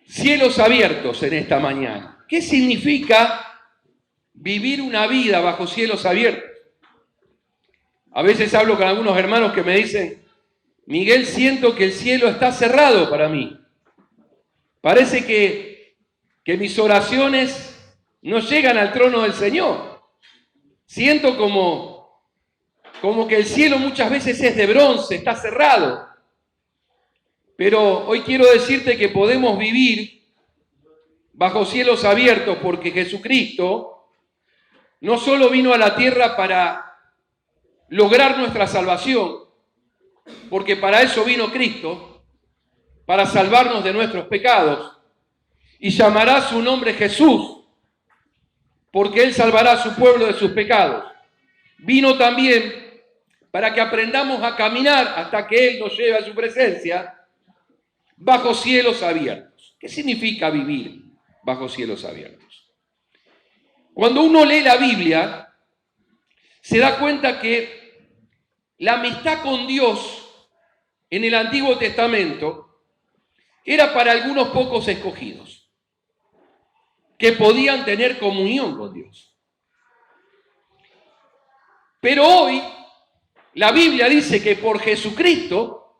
cielos abiertos en esta mañana. ¿Qué significa vivir una vida bajo cielos abiertos? A veces hablo con algunos hermanos que me dicen, Miguel, siento que el cielo está cerrado para mí. Parece que mis oraciones no llegan al trono del Señor. Siento como que el cielo muchas veces es de bronce, está cerrado. Pero hoy quiero decirte que podemos vivir bajo cielos abiertos porque Jesucristo no solo vino a la tierra para lograr nuestra salvación, porque para eso vino Cristo, para salvarnos de nuestros pecados, y llamará su nombre Jesús, porque Él salvará a su pueblo de sus pecados. Vino también para que aprendamos a caminar hasta que Él nos lleve a su presencia bajo cielos abiertos. ¿Qué significa vivir bajo cielos abiertos? Cuando uno lee la Biblia, se da cuenta que la amistad con Dios en el Antiguo Testamento era para algunos pocos escogidos que podían tener comunión con Dios. Pero hoy la Biblia dice que por Jesucristo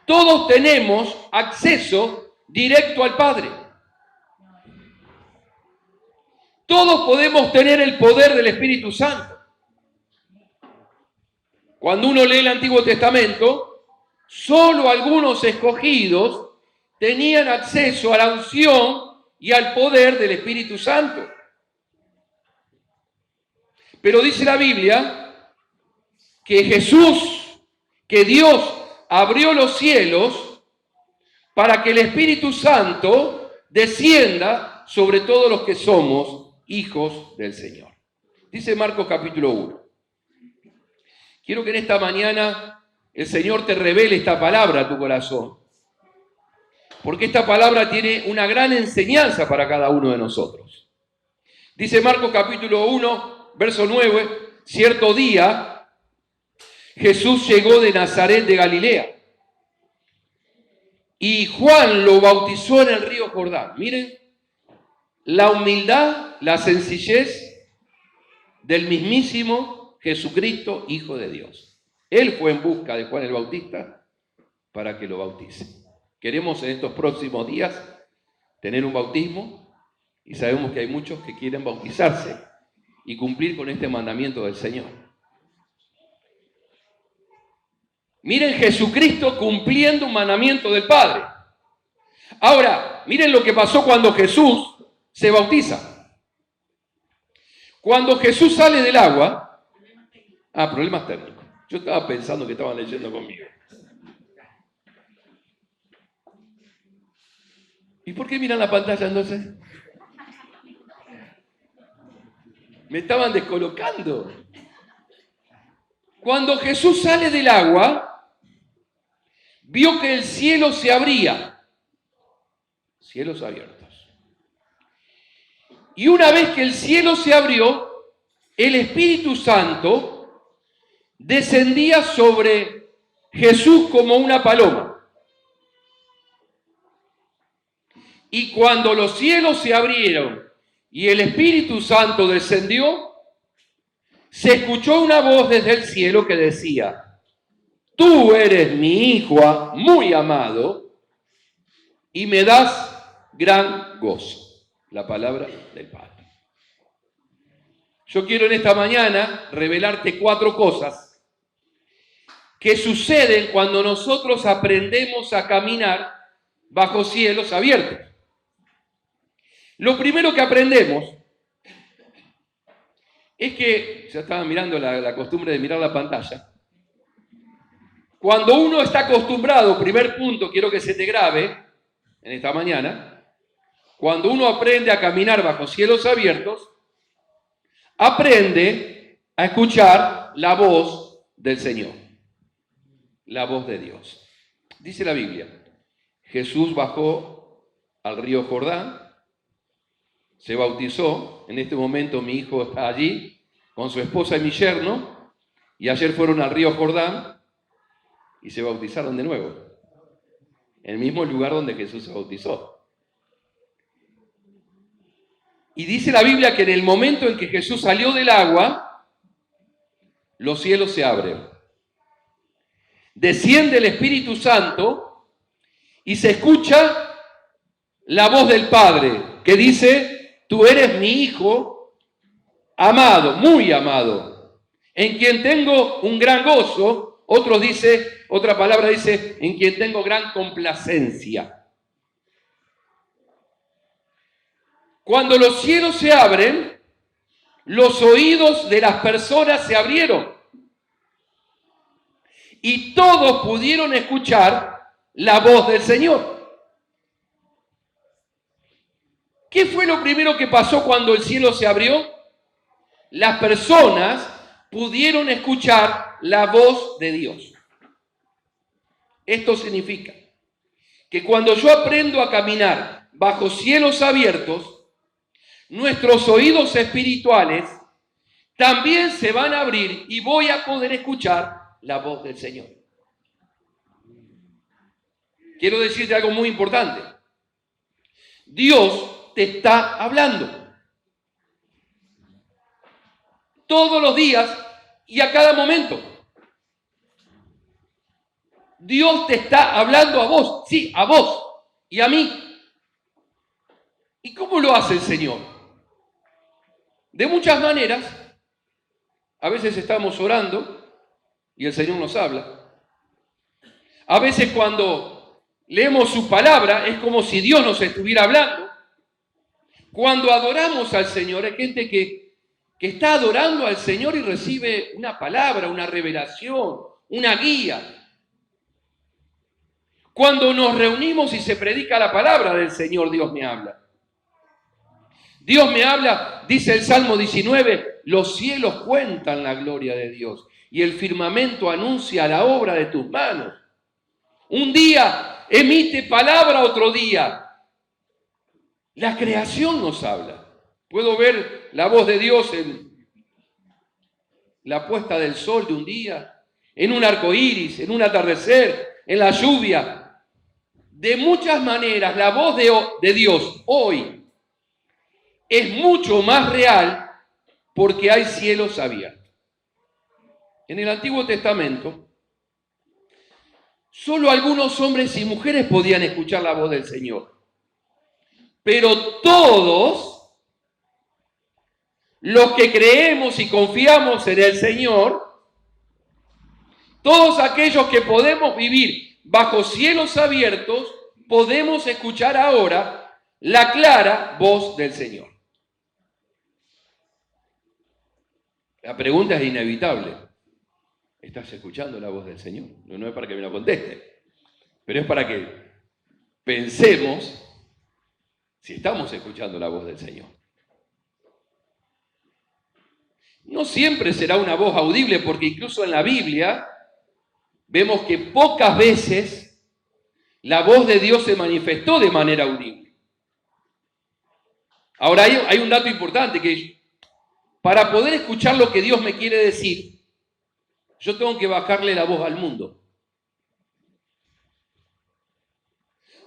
todos tenemos acceso directo al Padre. Todos podemos tener el poder del Espíritu Santo. Cuando uno lee el Antiguo Testamento, solo algunos escogidos tenían acceso a la unción y al poder del Espíritu Santo. Pero dice la Biblia que Jesús, que Dios abrió los cielos para que el Espíritu Santo descienda sobre todos los que somos hijos del Señor. Dice Marcos capítulo 1. Quiero que en esta mañana el Señor te revele esta palabra a tu corazón, porque esta palabra tiene una gran enseñanza para cada uno de nosotros. Dice Marcos capítulo 1, verso 9, cierto día Jesús llegó de Nazaret de Galilea y Juan lo bautizó en el río Jordán. Miren la humildad, la sencillez del mismísimo Jesucristo, Hijo de Dios. Él fue en busca de Juan el Bautista para que lo bautice. Queremos en estos próximos días tener un bautismo y sabemos que hay muchos que quieren bautizarse y cumplir con este mandamiento del Señor. Miren Jesucristo cumpliendo un mandamiento del Padre. Ahora, miren lo que pasó cuando Jesús se bautiza. Cuando Jesús sale del agua, problemas técnicos. Yo estaba pensando que estaban leyendo conmigo. ¿Y por qué miran la pantalla entonces? Me estaban descolocando. Cuando Jesús sale del agua, vio que el cielo se abría. Cielos abiertos. Y una vez que el cielo se abrió, el Espíritu Santo descendía sobre Jesús como una paloma. Y cuando los cielos se abrieron y el Espíritu Santo descendió, se escuchó una voz desde el cielo que decía: tú eres mi Hijo muy amado y me das gran gozo. La palabra del Padre. Yo quiero en esta mañana revelarte 4 cosas que suceden cuando nosotros aprendemos a caminar bajo cielos abiertos. Lo primero que aprendemos es que, ya estaba mirando la costumbre de mirar la pantalla, cuando uno está acostumbrado, primer punto, quiero que se te grabe en esta mañana, cuando uno aprende a caminar bajo cielos abiertos, aprende a escuchar la voz del Señor, la voz de Dios. Dice la Biblia, Jesús bajó al río Jordán, se bautizó, en este momento mi hijo está allí con su esposa y mi yerno, y ayer fueron al río Jordán y se bautizaron de nuevo. en el mismo lugar donde Jesús se bautizó. Y dice la Biblia que en el momento en que Jesús salió del agua, los cielos se abren. Desciende el Espíritu Santo y se escucha la voz del Padre que dice: tú eres mi Hijo amado, muy amado, en quien tengo un gran gozo. Otra palabra dice, en quien tengo gran complacencia. Cuando los cielos se abren, los oídos de las personas se abrieron y todos pudieron escuchar la voz del Señor. ¿Qué fue lo primero que pasó cuando el cielo se abrió? Las personas pudieron escuchar la voz de Dios. Esto significa que cuando yo aprendo a caminar bajo cielos abiertos, nuestros oídos espirituales también se van a abrir y voy a poder escuchar la voz del Señor. Quiero decirte algo muy importante. Dios te está hablando. Todos los días y a cada momento. Dios te está hablando a vos, sí, a vos y a mí. ¿Y cómo lo hace el Señor? De muchas maneras. A veces estamos orando y el Señor nos habla. A veces cuando leemos su palabra es como si Dios nos estuviera hablando. Cuando adoramos al Señor, hay gente que está adorando al Señor y recibe una palabra, una revelación, una guía. Cuando nos reunimos y se predica la palabra del Señor, Dios me habla. Dios me habla, dice el Salmo 19, los cielos cuentan la gloria de Dios y el firmamento anuncia la obra de tus manos. Un día emite palabra, otro día. La creación nos habla. Puedo ver la voz de Dios en la puesta del sol de un día, en un arco iris, en un atardecer, en la lluvia. De muchas maneras, la voz de Dios hoy es mucho más real porque hay cielos abiertos. En el Antiguo Testamento, solo algunos hombres y mujeres podían escuchar la voz del Señor. Pero todos los que creemos y confiamos en el Señor, todos aquellos que podemos vivir bajo cielos abiertos, podemos escuchar ahora la clara voz del Señor. La pregunta es inevitable. ¿Estás escuchando la voz del Señor? No es para que me lo conteste, pero es para que pensemos si estamos escuchando la voz del Señor. No siempre será una voz audible, porque incluso en la Biblia vemos que pocas veces la voz de Dios se manifestó de manera audible. Ahora hay un dato importante, que para poder escuchar lo que Dios me quiere decir, yo tengo que bajarle la voz al mundo.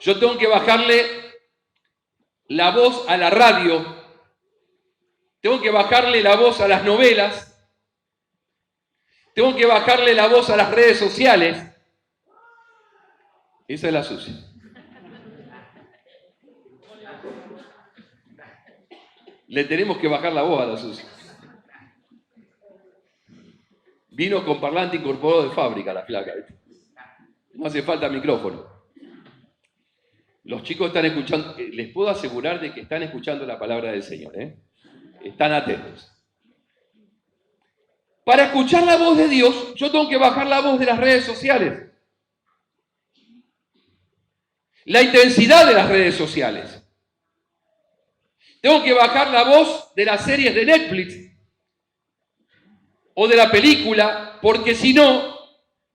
Yo tengo que bajarle la voz a la radio. Tengo que bajarle la voz a las novelas. Tengo que bajarle la voz a las redes sociales. Esa es la sucia. Le tenemos que bajar la voz a la sucia. Vino con parlante incorporado de fábrica la flaca. No hace falta micrófono. Los chicos están escuchando, les puedo asegurar de que están escuchando la palabra del Señor, ¿eh? Están atentos. Para escuchar la voz de Dios, yo tengo que bajar la voz de las redes sociales. La intensidad de las redes sociales. Tengo que bajar la voz de las series de Netflix o de la película, porque si no,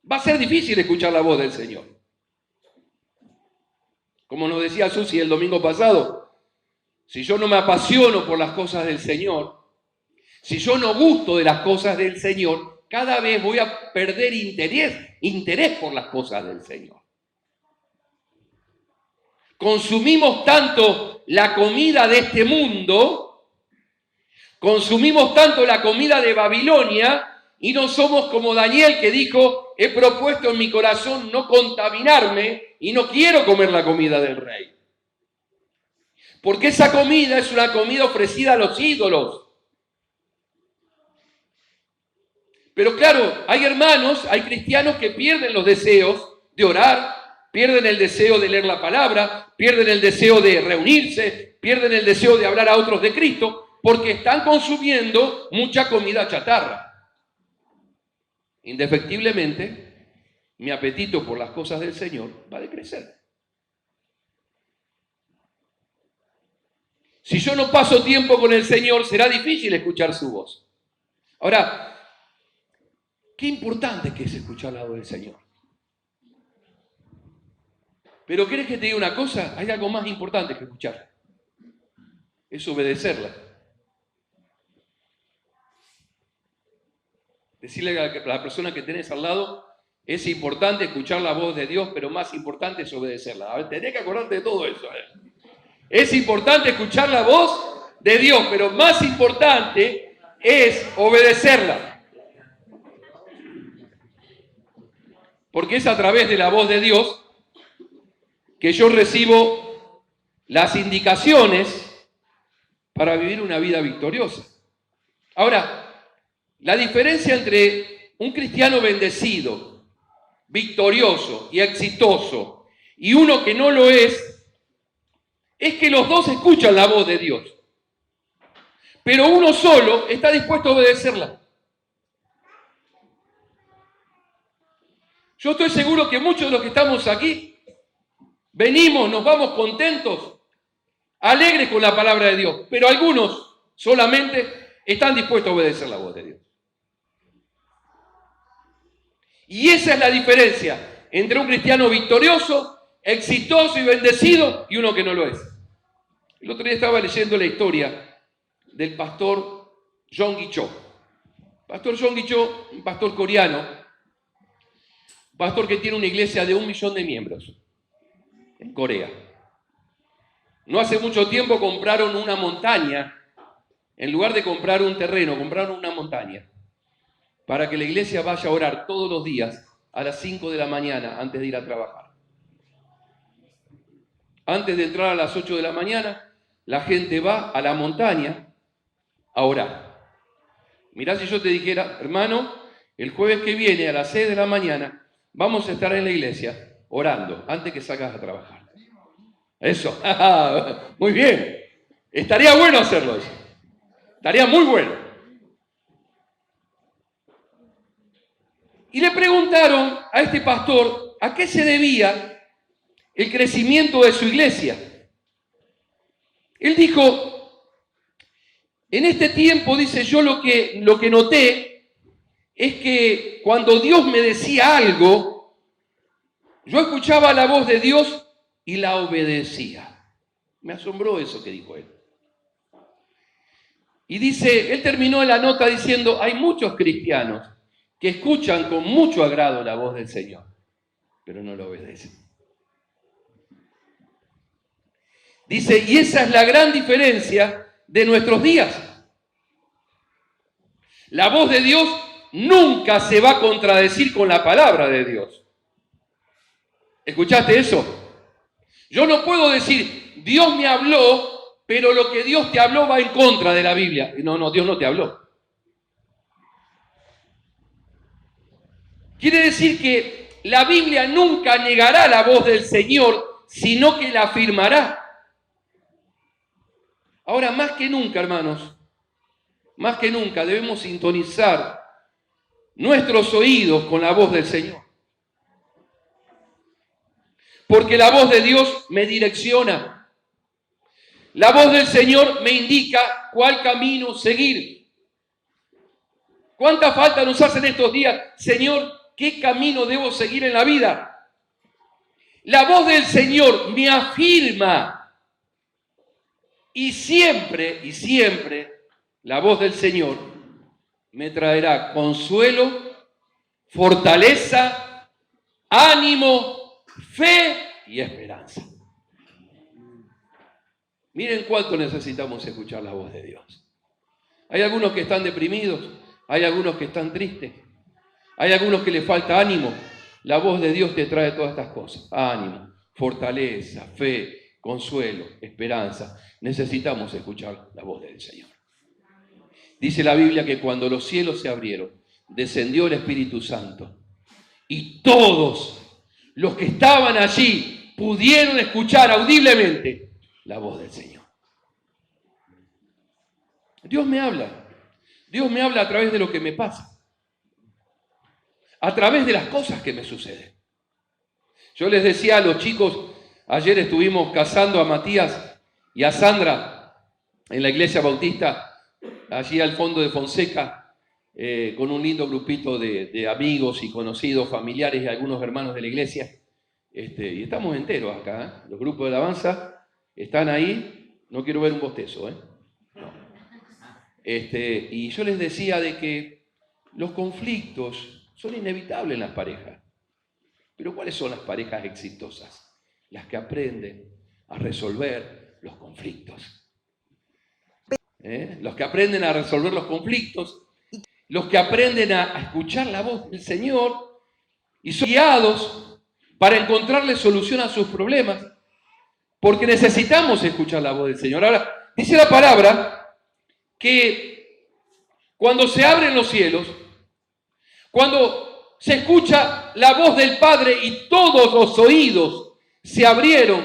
va a ser difícil escuchar la voz del Señor. Como nos decía Susi el domingo pasado, si yo no me apasiono por las cosas del Señor, si yo no gusto de las cosas del Señor, cada vez voy a perder interés por las cosas del Señor. consumimos tanto la comida de este mundo, consumimos tanto la comida de Babilonia, y no somos como Daniel, que dijo: he propuesto en mi corazón no contaminarme y no quiero comer la comida del rey. Porque esa comida es una comida ofrecida a los ídolos. Pero claro, hay hermanos, hay cristianos que pierden los deseos de orar, pierden el deseo de leer la palabra, pierden el deseo de reunirse, pierden el deseo de hablar a otros de Cristo, porque están consumiendo mucha comida chatarra. Indefectiblemente, mi apetito por las cosas del Señor va a decrecer. Si yo no paso tiempo con el Señor, será difícil escuchar su voz. Ahora, qué importante que es escuchar la voz del Señor. Pero ¿querés que te diga una cosa? Hay algo más importante que escuchar. Es obedecerla. Decirle a la persona que tenés al lado: es importante escuchar la voz de Dios, pero más importante es obedecerla. A ver, tenés que acordarte de todo eso. Es importante escuchar la voz de Dios, pero más importante es obedecerla. Porque es a través de la voz de Dios que yo recibo las indicaciones para vivir una vida victoriosa. Ahora, la diferencia entre un cristiano bendecido, victorioso y exitoso y uno que no lo es que los dos escuchan la voz de Dios. Pero uno solo está dispuesto a obedecerla. Yo estoy seguro que muchos de los que estamos aquí venimos, nos vamos contentos, alegres con la palabra de Dios, pero algunos solamente están dispuestos a obedecer la voz de Dios. Y esa es la diferencia entre un cristiano victorioso, exitoso y bendecido y uno que no lo es. El otro día estaba leyendo la historia del pastor Yonggi Cho. Pastor Yonggi Cho, un pastor coreano, un pastor que tiene una iglesia de 1 millón de miembros en Corea. No hace mucho tiempo compraron una montaña, en lugar de comprar un terreno, compraron una montaña, para que la iglesia vaya a orar todos los días a las 5 de la mañana antes de ir a trabajar. Antes de entrar a las 8 de la mañana, la gente va a la montaña a orar. Mirá, si yo te dijera: hermano, el jueves que viene a las 6 de la mañana vamos a estar en la iglesia orando antes que salgas a trabajar. Eso, muy bien. Estaría bueno hacerlo eso. Estaría muy bueno. Y le preguntaron a este pastor a qué se debía el crecimiento de su iglesia. Él dijo: en este tiempo, dice, yo lo que noté es que cuando Dios me decía algo, yo escuchaba la voz de Dios y la obedecía. Me asombró eso que dijo él. Y dice, él terminó la nota diciendo: hay muchos cristianos que escuchan con mucho agrado la voz del Señor, pero no lo obedecen. Dice, y esa es la gran diferencia de nuestros días. La voz de Dios nunca se va a contradecir con la palabra de Dios. ¿Escuchaste eso? Yo no puedo decir: Dios me habló, pero lo que Dios te habló va en contra de la Biblia. No, Dios no te habló. Quiere decir que la Biblia nunca negará la voz del Señor, sino que la afirmará. Ahora, más que nunca, hermanos, más que nunca debemos sintonizar nuestros oídos con la voz del Señor. Porque la voz de Dios me direcciona. La voz del Señor me indica cuál camino seguir. ¿Cuánta falta nos hace en estos días? Señor, ¿qué camino debo seguir en la vida? La voz del Señor me afirma. Y siempre, la voz del Señor me traerá consuelo, fortaleza, ánimo, fe y esperanza. Miren cuánto necesitamos escuchar la voz de Dios. Hay algunos que están deprimidos, hay algunos que están tristes, hay algunos que les falta ánimo. La voz de Dios te trae todas estas cosas. Ánimo, fortaleza, fe, consuelo, esperanza. Necesitamos escuchar la voz del Señor. Dice la Biblia que cuando los cielos se abrieron, descendió el Espíritu Santo y todos los que estaban allí pudieron escuchar audiblemente la voz del Señor. Dios me habla. Dios me habla a través de lo que me pasa, a través de las cosas que me suceden. Yo les decía a los chicos, ayer estuvimos casando a Matías y a Sandra en la iglesia bautista, allí al fondo de Fonseca, con un lindo grupito de amigos y conocidos, familiares y algunos hermanos de la iglesia. Y estamos enteros acá, ¿eh? Los grupos de alabanza están ahí. No quiero ver un bostezo, ¿eh? No. Y yo les decía de que los conflictos son inevitables en las parejas. Pero ¿cuáles son las parejas exitosas? Las que aprenden a resolver los conflictos. Los que aprenden a resolver los conflictos, los que aprenden a escuchar la voz del Señor y son guiados para encontrarle solución a sus problemas, porque necesitamos escuchar la voz del Señor. Ahora, dice la palabra que cuando se abren los cielos, cuando se escucha la voz del Padre y todos los oídos se abrieron,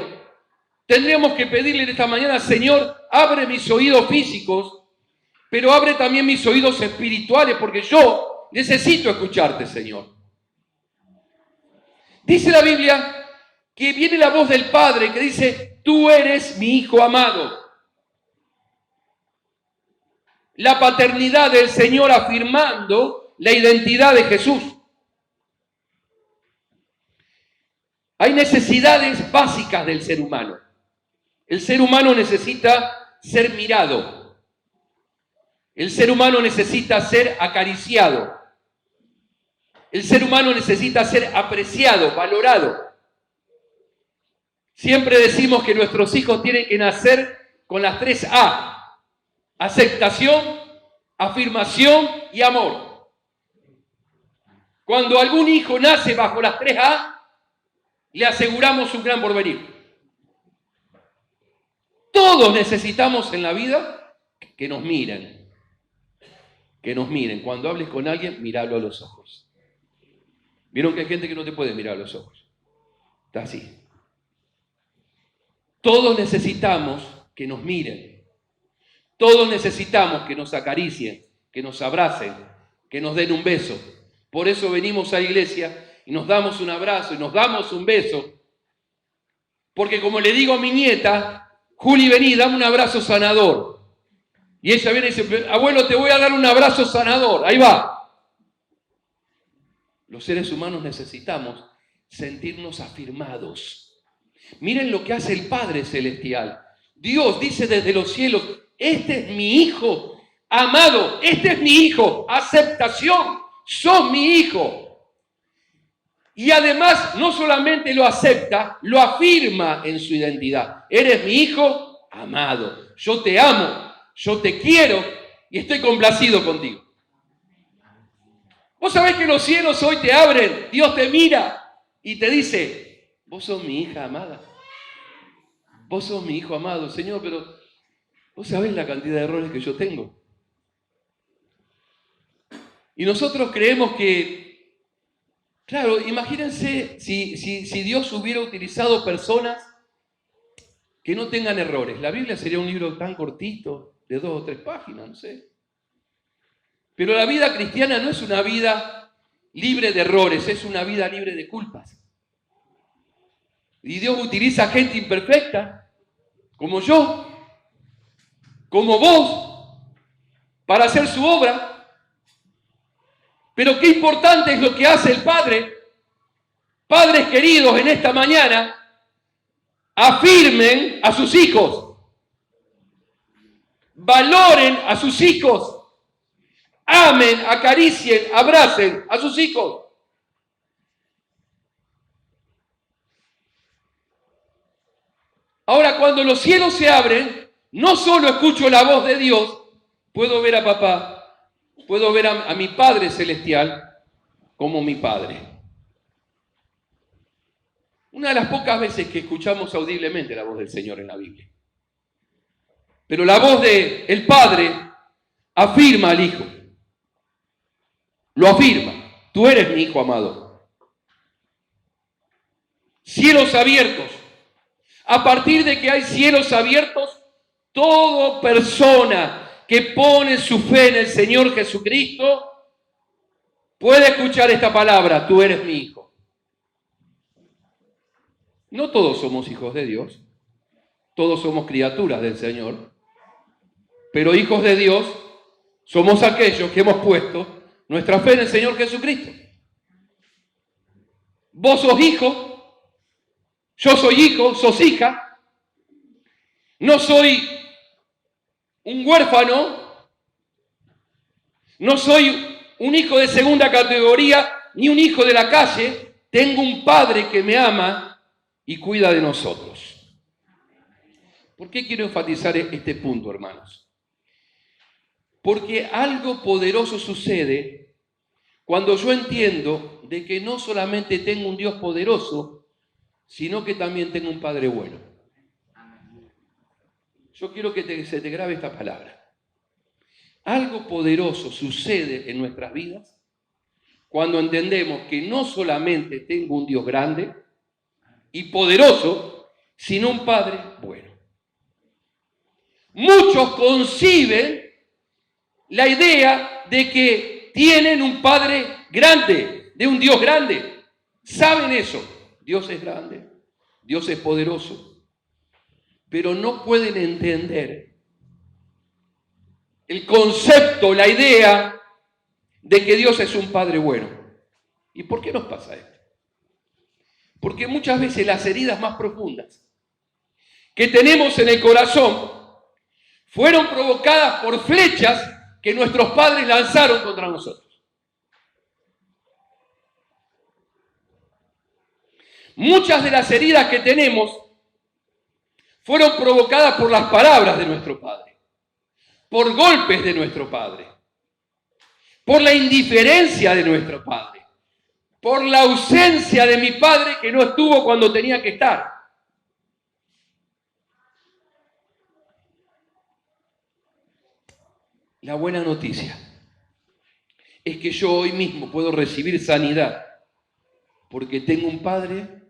tendríamos que pedirle esta mañana: Señor, abre mis oídos físicos, pero abre también mis oídos espirituales, porque yo necesito escucharte, Señor. Dice la Biblia que viene la voz del Padre que dice: tú eres mi Hijo amado. La paternidad del Señor afirmando la identidad de Jesús. Hay necesidades básicas del ser humano. El ser humano necesita ser mirado. El ser humano necesita ser acariciado. El ser humano necesita ser apreciado, valorado. Siempre decimos que nuestros hijos tienen que nacer con las 3 A. Aceptación, afirmación y amor. Cuando algún hijo nace bajo las 3 A, le aseguramos un gran porvenir. Todos necesitamos en la vida que nos miren. Que nos miren. Cuando hables con alguien, míralo a los ojos. ¿Vieron que hay gente que no te puede mirar a los ojos? Está así. Todos necesitamos que nos miren. Todos necesitamos que nos acaricien, que nos abracen, que nos den un beso. Por eso venimos a la iglesia y nos damos un abrazo y nos damos un beso. Porque como le digo a mi nieta: Juli, vení, dame un abrazo sanador. Y ella viene y dice: abuelo, te voy a dar un abrazo sanador. Ahí va. Los seres humanos necesitamos sentirnos afirmados. Miren lo que hace el Padre Celestial. Dios dice desde los cielos: este es mi Hijo amado, este es mi Hijo. Aceptación, sos mi Hijo. Y además no solamente lo acepta, lo afirma en su identidad. Eres mi Hijo amado. Yo te amo, yo te quiero y estoy complacido contigo. Vos sabés que los cielos hoy te abren, Dios te mira y te dice: vos sos mi hija amada. Vos sos mi Hijo amado. Señor, pero vos sabés la cantidad de errores que yo tengo. Y nosotros creemos que, claro, imagínense si Dios hubiera utilizado personas que no tengan errores. La Biblia sería un libro tan cortito, de 2 o 3 páginas, no sé. Pero la vida cristiana no es una vida libre de errores, es una vida libre de culpas. Y Dios utiliza gente imperfecta, como yo, como vos, para hacer su obra. Pero qué importante es lo que hace el Padre. Padres queridos, en esta mañana, afirmen a sus hijos. Valoren a sus hijos. Amen, acaricien, abracen a sus hijos. Ahora, cuando los cielos se abren, no solo escucho la voz de Dios, puedo ver a papá, puedo ver a mi Padre Celestial como mi Padre. Una de las pocas veces que escuchamos audiblemente la voz del Señor en la Biblia. Pero la voz del Padre afirma al Hijo. Lo afirma. Tú eres mi Hijo amado. Cielos abiertos. A partir de que hay cielos abiertos, toda persona que pone su fe en el Señor Jesucristo puede escuchar esta palabra: tú eres mi Hijo. No todos somos hijos de Dios. Todos somos criaturas del Señor. Pero hijos de Dios somos aquellos que hemos puesto nuestra fe en el Señor Jesucristo. Vos sos hijo, yo soy hijo, sos hija. No soy un huérfano, no soy un hijo de segunda categoría, ni un hijo de la calle. Tengo un Padre que me ama y cuida de nosotros. ¿Por qué quiero enfatizar este punto, hermanos? Porque algo poderoso sucede cuando yo entiendo de que no solamente tengo un Dios poderoso, sino que también tengo un Padre bueno. Yo quiero que se te grabe esta palabra. Algo poderoso sucede en nuestras vidas cuando entendemos que no solamente tengo un Dios grande y poderoso, sino un Padre bueno. Muchos conciben la idea de que tienen un Padre grande, de un Dios grande. Saben eso. Dios es grande, Dios es poderoso, pero no pueden entender el concepto, la idea de que Dios es un Padre bueno. ¿Y por qué nos pasa esto? Porque muchas veces las heridas más profundas que tenemos en el corazón fueron provocadas por flechas que nuestros padres lanzaron contra nosotros. Muchas de las heridas que tenemos fueron provocadas por las palabras de nuestro padre, por golpes de nuestro padre, por la indiferencia de nuestro padre, por la ausencia de mi padre que no estuvo cuando tenía que estar. La buena noticia es que yo hoy mismo puedo recibir sanidad porque tengo un Padre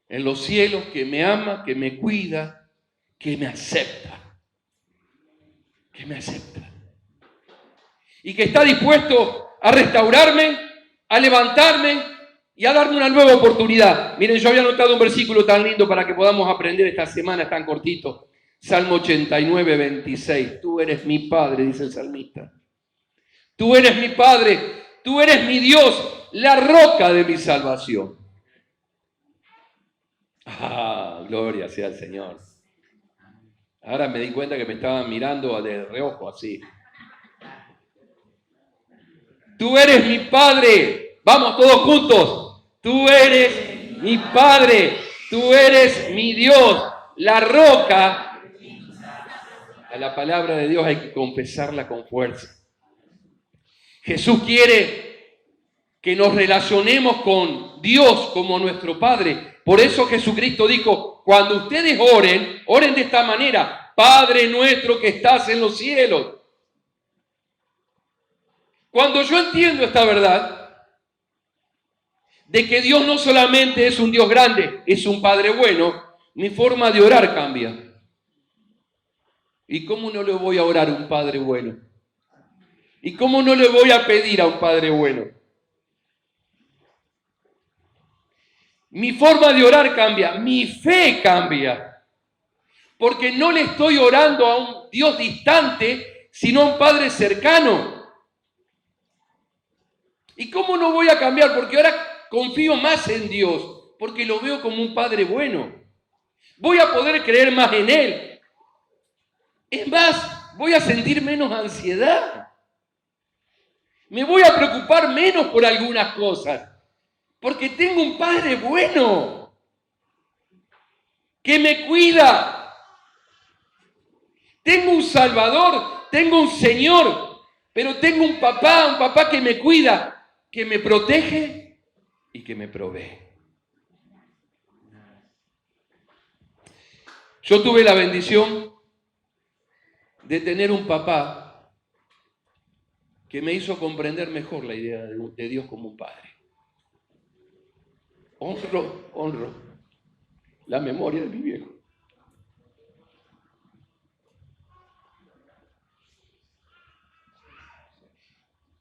en los cielos que me ama, que me cuida, que me acepta. Y que está dispuesto a restaurarme, a levantarme y a darme una nueva oportunidad. Miren, yo había anotado un versículo tan lindo para que podamos aprender esta semana, tan cortito. Salmo 89, 26. Tú eres mi Padre, dice el salmista. Tú eres mi Padre, tú eres mi Dios, la roca de mi salvación. Ah, gloria sea al Señor. Ahora me di cuenta que me estaban mirando de reojo así. Tú eres mi Padre. Vamos todos juntos. Tú eres mi Padre. Tú eres mi Dios, la roca. A la palabra de Dios hay que confesarla con fuerza. Jesús quiere que nos relacionemos con Dios como nuestro Padre. Por eso Jesucristo dijo, cuando ustedes oren, oren de esta manera: Padre nuestro que estás en los cielos. Cuando yo entiendo esta verdad, de que Dios no solamente es un Dios grande, es un Padre bueno, mi forma de orar cambia. ¿Y cómo no le voy a orar a un Padre bueno? ¿Y cómo no le voy a pedir a un Padre bueno? Mi forma de orar cambia, mi fe cambia. Porque no le estoy orando a un Dios distante, sino a un Padre cercano. ¿Y cómo no voy a cambiar? Porque ahora confío más en Dios, porque lo veo como un Padre bueno. Voy a poder creer más en Él. Es más, voy a sentir menos ansiedad. Me voy a preocupar menos por algunas cosas, porque tengo un Padre bueno, que me cuida, Tengo un Salvador, tengo un Señor, pero tengo un papá que me cuida, que me protege y que me provee. Yo tuve la bendición de tener un papá que me hizo comprender mejor la idea de Dios como un padre. Honro la memoria de mi viejo.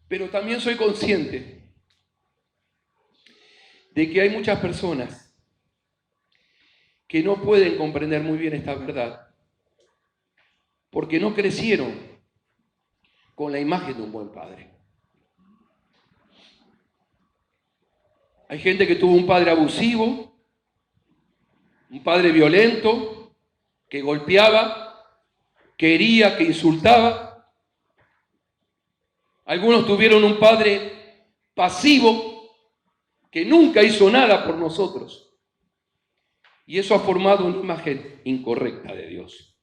Pero también soy consciente de que hay muchas personas que no pueden comprender muy bien esta verdad porque no crecieron con la imagen de un buen padre. Hay gente que tuvo un padre abusivo, un padre violento, que golpeaba, que hería, que insultaba. Algunos tuvieron un padre pasivo que nunca hizo nada por nosotros. Y eso ha formado una imagen incorrecta de Dios.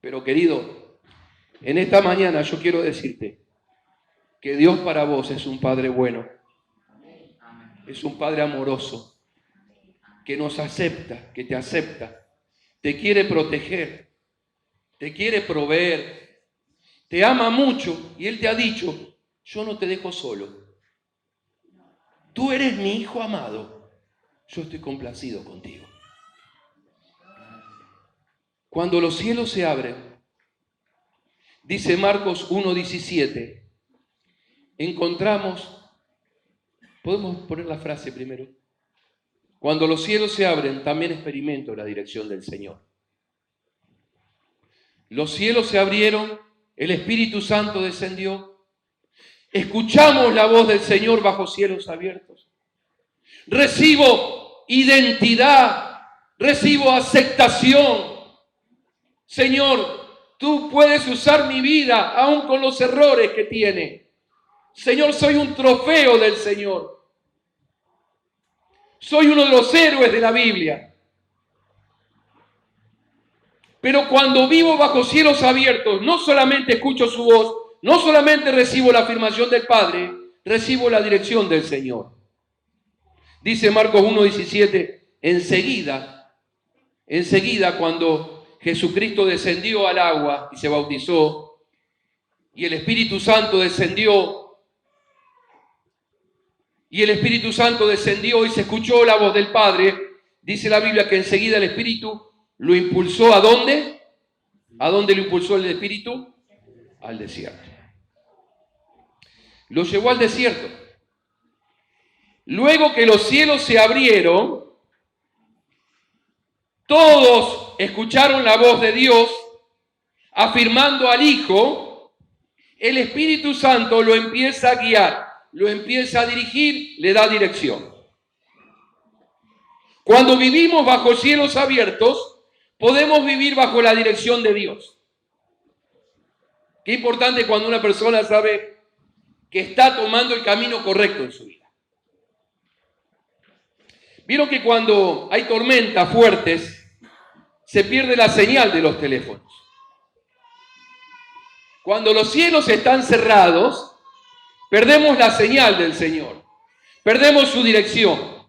Pero querido, en esta mañana yo quiero decirte que Dios para vos es un Padre bueno. Es un Padre amoroso, que nos acepta, que te acepta, te quiere proteger, te quiere proveer, te ama mucho y Él te ha dicho, yo no te dejo solo. Tú eres mi hijo amado, yo estoy complacido contigo. Cuando los cielos se abren, dice Marcos 1:17, encontramos, podemos poner la frase primero, cuando los cielos se abren, también experimento la dirección del Señor. Los cielos se abrieron, el Espíritu Santo descendió, escuchamos la voz del Señor bajo cielos abiertos. Recibo identidad, recibo aceptación. Señor, tú puedes usar mi vida aún con los errores que tiene. Señor, soy un trofeo del Señor. Soy uno de los héroes de la Biblia. Pero cuando vivo bajo cielos abiertos, no solamente escucho su voz, no solamente recibo la afirmación del Padre, recibo la dirección del Señor. Dice Marcos 1:17, enseguida cuando Jesucristo descendió al agua y se bautizó, y el Espíritu Santo descendió, y se escuchó la voz del Padre, dice la Biblia que enseguida el Espíritu lo impulsó ¿a dónde? ¿A dónde lo impulsó el Espíritu? Al desierto. Lo llevó al desierto. Luego que los cielos se abrieron, todos escucharon la voz de Dios, afirmando al Hijo, el Espíritu Santo lo empieza a guiar, lo empieza a dirigir, le da dirección. Cuando vivimos bajo cielos abiertos, podemos vivir bajo la dirección de Dios. Qué importante cuando una persona sabe que está tomando el camino correcto en su vida. Vieron que cuando hay tormentas fuertes, se pierde la señal de los teléfonos. Cuando los cielos están cerrados, perdemos la señal del Señor, perdemos su dirección,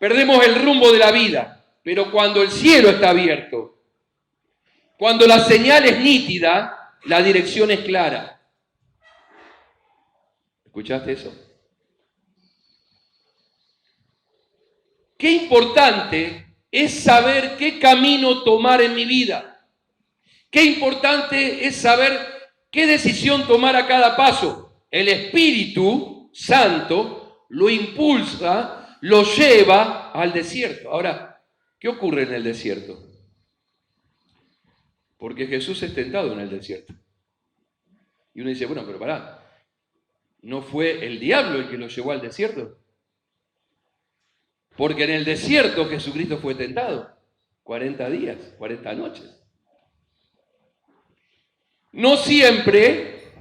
perdemos el rumbo de la vida. Pero cuando el cielo está abierto, cuando la señal es nítida, la dirección es clara. ¿Escuchaste eso? Qué importante es saber qué camino tomar en mi vida. Qué importante es saber qué decisión tomar a cada paso. El Espíritu Santo lo impulsa, lo lleva al desierto. Ahora, ¿qué ocurre en el desierto? Porque Jesús es tentado en el desierto. Y uno dice, bueno, pero pará, ¿no fue el diablo el que lo llevó al desierto? Porque en el desierto Jesucristo fue tentado. 40 días, 40 noches. No siempre,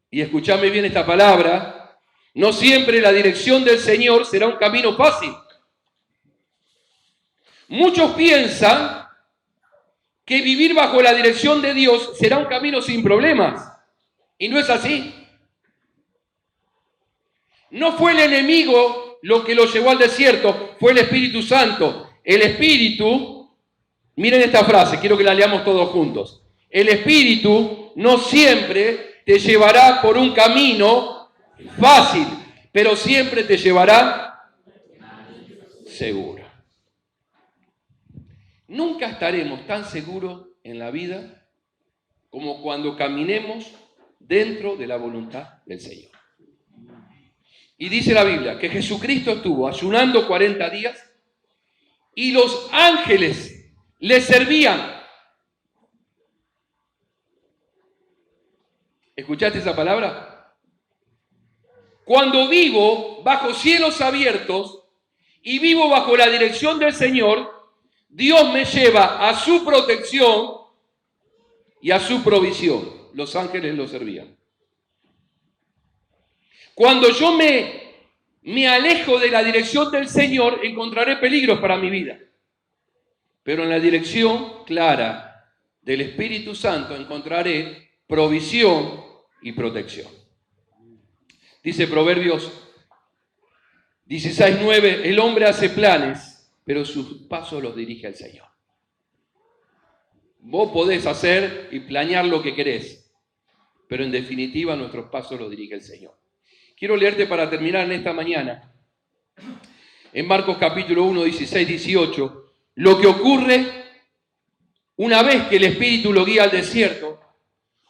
y escuchame bien esta palabra, no siempre la dirección del Señor será un camino fácil. Muchos piensan que vivir bajo la dirección de Dios será un camino sin problemas. Y no es así. No fue el enemigo lo que lo llevó al desierto, fue el Espíritu Santo. El Espíritu, miren esta frase, quiero que la leamos todos juntos. El Espíritu no siempre te llevará por un camino fácil, pero siempre te llevará seguro. Nunca estaremos tan seguros en la vida como cuando caminemos dentro de la voluntad del Señor. Y dice la Biblia que Jesucristo estuvo ayunando 40 días y los ángeles le servían. ¿Escuchaste esa palabra? Cuando vivo bajo cielos abiertos y vivo bajo la dirección del Señor, Dios me lleva a su protección y a su provisión. Los ángeles lo servían. Cuando yo me alejo de la dirección del Señor, encontraré peligros para mi vida. Pero en la dirección clara del Espíritu Santo encontraré provisión y protección. Dice Proverbios 16:9, el hombre hace planes, pero sus pasos los dirige el Señor. Vos podés hacer y planear lo que querés, pero en definitiva nuestros pasos los dirige el Señor. Quiero leerte para terminar en esta mañana, en Marcos capítulo 1, 16, 18, lo que ocurre una vez que el Espíritu lo guía al desierto,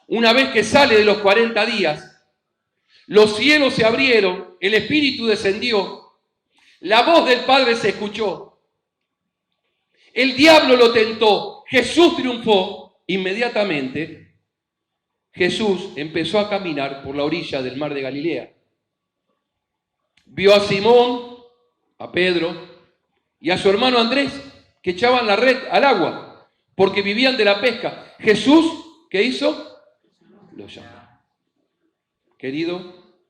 una vez que sale de los 40 días, los cielos se abrieron, el Espíritu descendió, la voz del Padre se escuchó, el diablo lo tentó, Jesús triunfó. Inmediatamente Jesús empezó a caminar por la orilla del mar de Galilea. Vio a Simón, a Pedro y a su hermano Andrés que echaban la red al agua porque vivían de la pesca. Jesús, ¿qué hizo? Los llamó. Querido,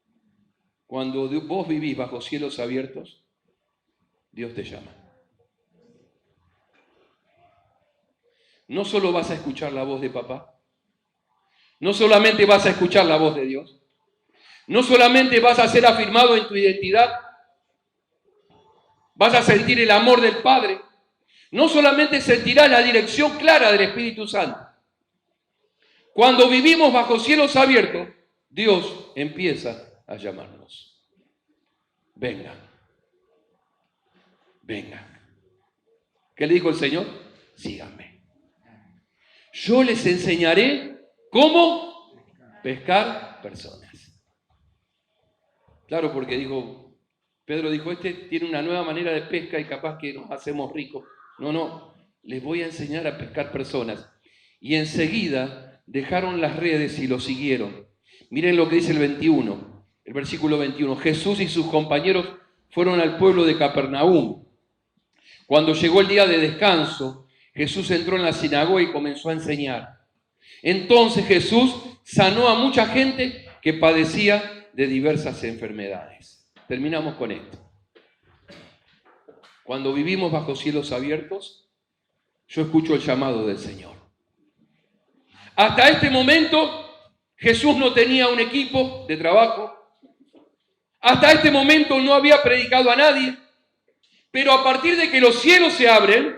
cuando vos vivís bajo cielos abiertos, Dios te llama. No solo vas a escuchar la voz de papá, no solamente vas a escuchar la voz de Dios, no solamente vas a ser afirmado en tu identidad, vas a sentir el amor del Padre, no solamente sentirás la dirección clara del Espíritu Santo. Cuando vivimos bajo cielos abiertos, Dios empieza a llamarnos. Vengan, vengan. ¿Qué le dijo el Señor? Síganme. Yo les enseñaré cómo pescar personas. Claro, porque Pedro dijo, este tiene una nueva manera de pesca y capaz que nos hacemos ricos. No, les voy a enseñar a pescar personas. Y enseguida dejaron las redes y lo siguieron. Miren lo que dice el versículo 21. Jesús y sus compañeros fueron al pueblo de Capernaum. Cuando llegó el día de descanso, Jesús entró en la sinagoga y comenzó a enseñar. Entonces Jesús sanó a mucha gente que padecía de diversas enfermedades. Terminamos con esto. Cuando vivimos bajo cielos abiertos, yo escucho el llamado del Señor. Hasta este momento, Jesús no tenía un equipo de trabajo. Hasta este momento no había predicado a nadie. Pero a partir de que los cielos se abren,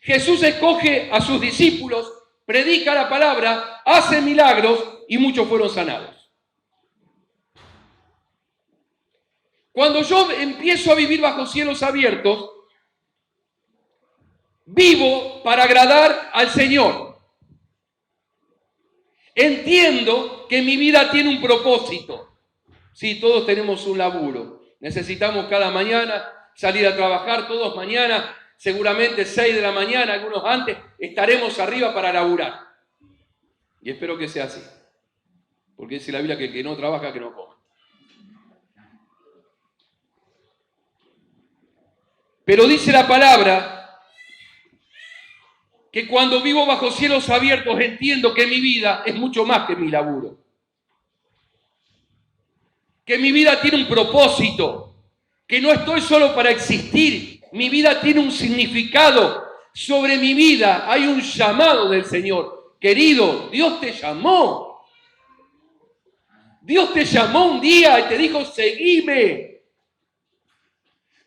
Jesús escoge a sus discípulos, predica la palabra, hace milagros y muchos fueron sanados. Cuando yo empiezo a vivir bajo cielos abiertos, vivo para agradar al Señor. Entiendo que mi vida tiene un propósito. Sí, todos tenemos un laburo. Necesitamos cada mañana salir a trabajar, todos mañana, seguramente 6 de la mañana, algunos antes, estaremos arriba para laburar. Y espero que sea así. Porque dice la Biblia que el que no trabaja, que no coma. Pero dice la palabra que cuando vivo bajo cielos abiertos entiendo que mi vida es mucho más que mi laburo. Que mi vida tiene un propósito, que no estoy solo para existir, mi vida tiene un significado. sobre mi vida hay un llamado del Señor. Querido, Dios te llamó. Dios te llamó un día y te dijo, seguime.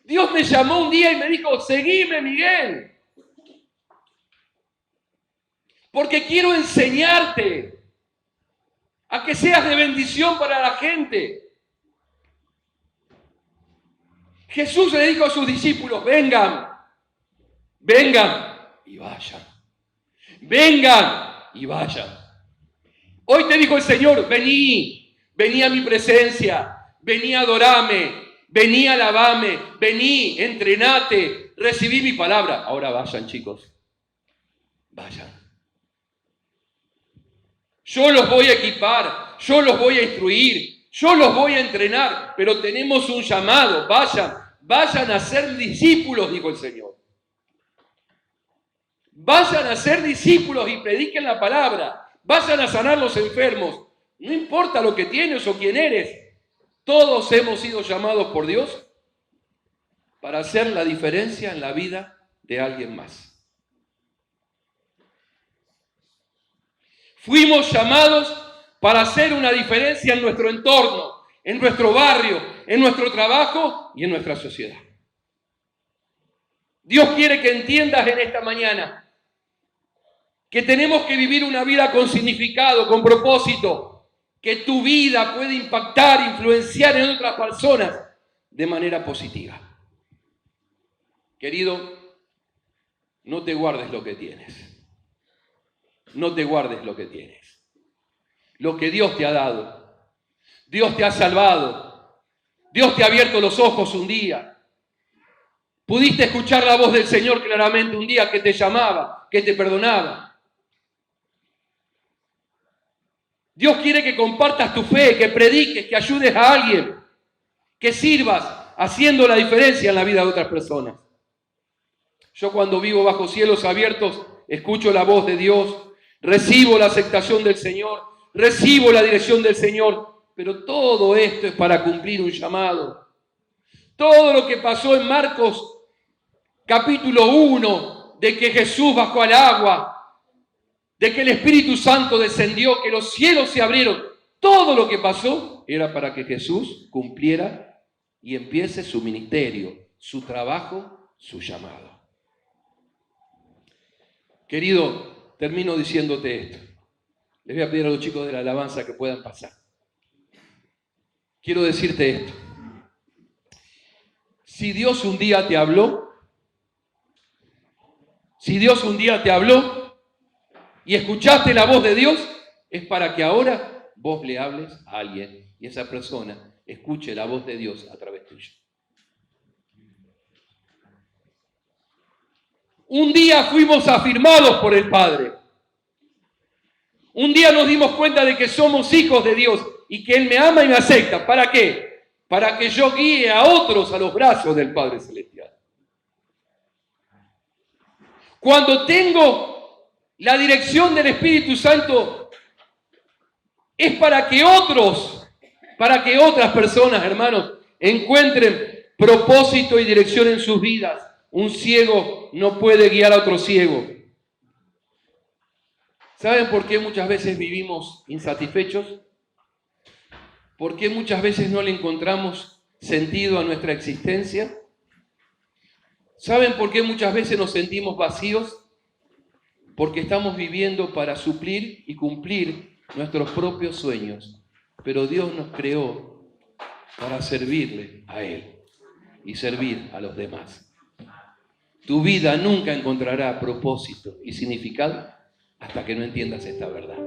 Dios me llamó un día y me dijo, seguime, Miguel. Porque quiero enseñarte a que seas de bendición para la gente. Jesús le dijo a sus discípulos, vengan y vayan. Vengan y vayan. Hoy te dijo el Señor, vení a mi presencia, vení a adorarme, vení a alabarme, vení, entrenate, recibí mi palabra. Ahora vayan, chicos, vayan. Yo los voy a equipar, yo los voy a instruir, yo los voy a entrenar, pero tenemos un llamado, vayan a ser discípulos, dijo el Señor. Vayan a ser discípulos y prediquen la palabra. Vayan a sanar los enfermos. No importa lo que tienes o quién eres. Todos hemos sido llamados por Dios para hacer la diferencia en la vida de alguien más. Fuimos llamados para hacer una diferencia en nuestro entorno, en nuestro barrio, en nuestro trabajo y en nuestra sociedad. Dios quiere que entiendas en esta mañana que tenemos que vivir una vida con significado, con propósito, que tu vida puede impactar, influenciar en otras personas de manera positiva. Querido, no te guardes lo que tienes. No te guardes lo que tienes. Lo que Dios te ha dado. Dios te ha salvado. Dios te ha abierto los ojos un día. Pudiste escuchar la voz del Señor claramente un día que te llamaba, que te perdonaba. Dios quiere que compartas tu fe, que prediques, que ayudes a alguien, que sirvas haciendo la diferencia en la vida de otras personas. Yo cuando vivo bajo cielos abiertos, escucho la voz de Dios, recibo la aceptación del Señor, recibo la dirección del Señor, pero todo esto es para cumplir un llamado. Todo lo que pasó en Marcos capítulo 1, de que Jesús bajó al agua, de que el Espíritu Santo descendió, que los cielos se abrieron, todo lo que pasó era para que Jesús cumpliera y empiece su ministerio, su trabajo, su llamado. Querido, termino diciéndote esto. Les voy a pedir a los chicos de la alabanza que puedan pasar. Quiero decirte esto. Si Dios un día te habló, y escuchaste la voz de Dios, es para que ahora vos le hables a alguien y esa persona escuche la voz de Dios a través tuyo. Un día fuimos afirmados por el Padre. Un día nos dimos cuenta de que somos hijos de Dios y que Él me ama y me acepta. ¿Para qué? Para que yo guíe a otros a los brazos del Padre Celestial. Cuando tengo la dirección del Espíritu Santo, es para que otras personas, hermanos, encuentren propósito y dirección en sus vidas. Un ciego no puede guiar a otro ciego. ¿Saben por qué muchas veces vivimos insatisfechos? ¿Por qué muchas veces no le encontramos sentido a nuestra existencia? ¿Saben por qué muchas veces nos sentimos vacíos? Porque estamos viviendo para suplir y cumplir nuestros propios sueños. Pero Dios nos creó para servirle a Él y servir a los demás. Tu vida nunca encontrará propósito y significado hasta que no entiendas esta verdad.